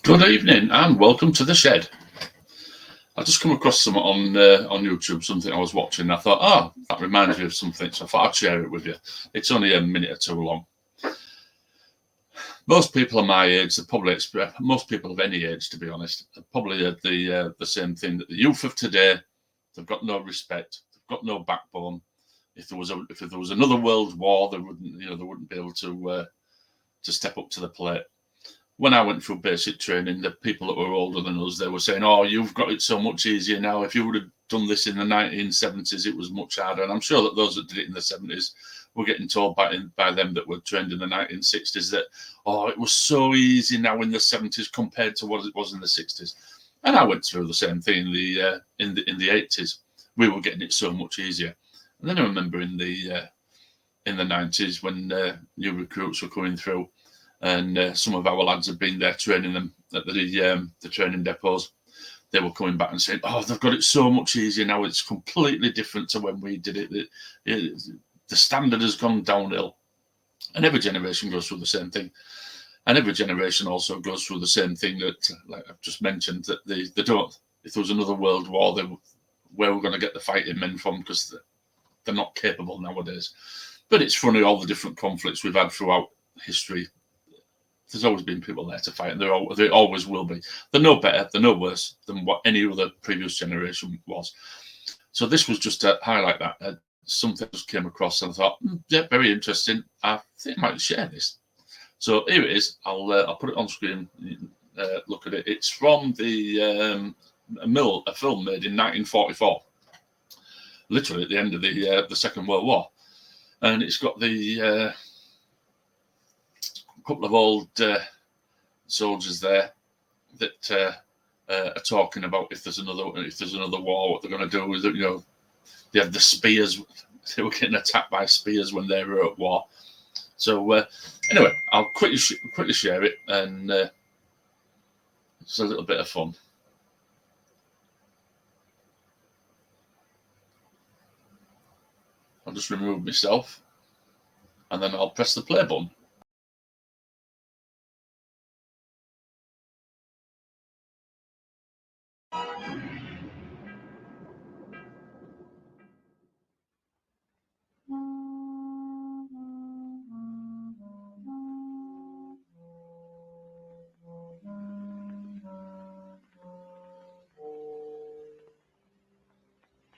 Good evening and welcome to the shed. I just come across something on YouTube, something I was watching. And I thought, that reminds me of something, so I thought I'd share it with you. It's only a minute or two long. Most people of my age, most people of any age, to be honest, are probably the same thing, that the youth of today, they've got no respect, they've got no backbone. If there was another world war, they wouldn't be able to step up to the plate. When I went through basic training, the people that were older than us, they were saying, you've got it so much easier now. If you would have done this in the 1970s, it was much harder. And I'm sure that those that did it in the 70s were getting told by them that were trained in the 1960s that, it was so easy now in the 70s compared to what it was in the 60s. And I went through the same thing in the 80s. We were getting it so much easier. And then I remember in the 90s when new recruits were coming through, and some of our lads had been there training them at the training depots. They were coming back and saying, they've got it so much easier now. It's completely different to when we did it. The standard has gone downhill. And every generation goes through the same thing. And every generation also goes through the same thing that, like I've just mentioned, that they don't. If there was another world war, where we're going to get the fighting men from, because they're not capable nowadays. But it's funny, all the different conflicts we've had throughout history. There's always been people there to fight, and there always will be. They're no better, they're no worse than what any other previous generation was. So this was just to highlight that. Something just came across, and I thought, very interesting. I think I might share this. So here it is. I'll put it on screen. Look at it. It's from a film made in 1944, literally at the end of the Second World War, and it's got the couple of old soldiers there that are talking about if there's another war, what they're going to do with it. They have the spears. They were getting attacked by spears when they were at war. So anyway, I'll quickly share it, and it's a little bit of fun. I'll just remove myself, and then I'll press the play button.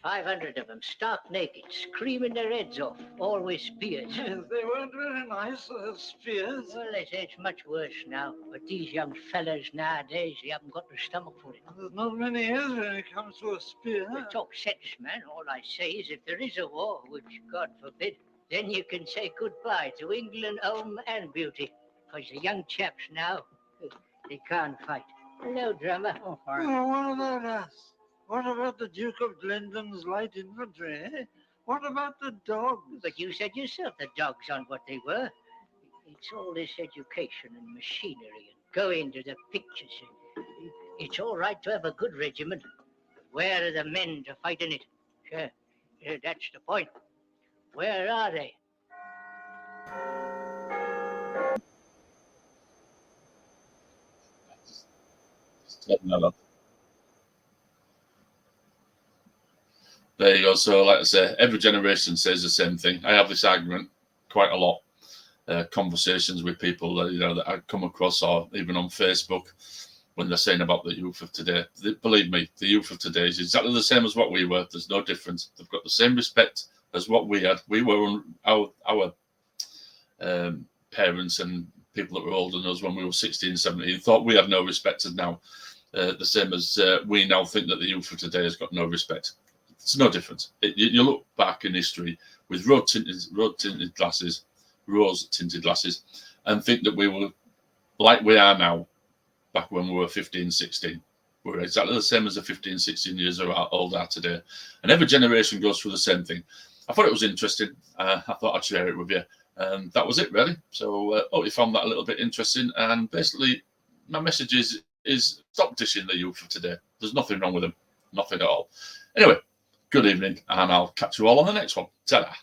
$500 of them, stark naked, screaming their heads off, all with spears. Yes, they weren't very nice, spears. Well, it's much worse now. But these young fellas nowadays, they haven't got the stomach for it. There's not many is when it comes to a spear. Well, talk sense, man. All I say is if there is a war, which God forbid, then you can say goodbye to England, home, and beauty. Because the young chaps now, they can't fight. Hello, drummer. Oh, what about us? What about the Duke of Glendon's light infantry, eh? What about the dogs? But you said yourself the dogs aren't what they were. It's all this education and machinery and going to the pictures. It's all right to have a good regiment, but where are the men to fight in it? Sure, that's the point. Where are they? There you go. So, like I say, every generation says the same thing. I have this argument quite a lot. Conversations with people that I come across, or even on Facebook, when they're saying about the youth of today. Believe me, the youth of today is exactly the same as what we were. There's no difference. They've got the same respect as what we had. We were our parents and people that were older than us when we were 16, 17 thought we had no respect, and now the same as we now think that the youth of today has got no respect. It's no difference. You look back in history with rose-tinted glasses, and think that we were like we are now back when we were 15, 16. We're exactly the same as the 15, 16 years old are today. And every generation goes through the same thing. I thought it was interesting. I thought I'd share it with you. And that was it, really. So hope you found that a little bit interesting. And basically, my message is stop dishing the youth of today. There's nothing wrong with them. Nothing at all. Anyway, good evening, and I'll catch you all on the next one. Ta-da.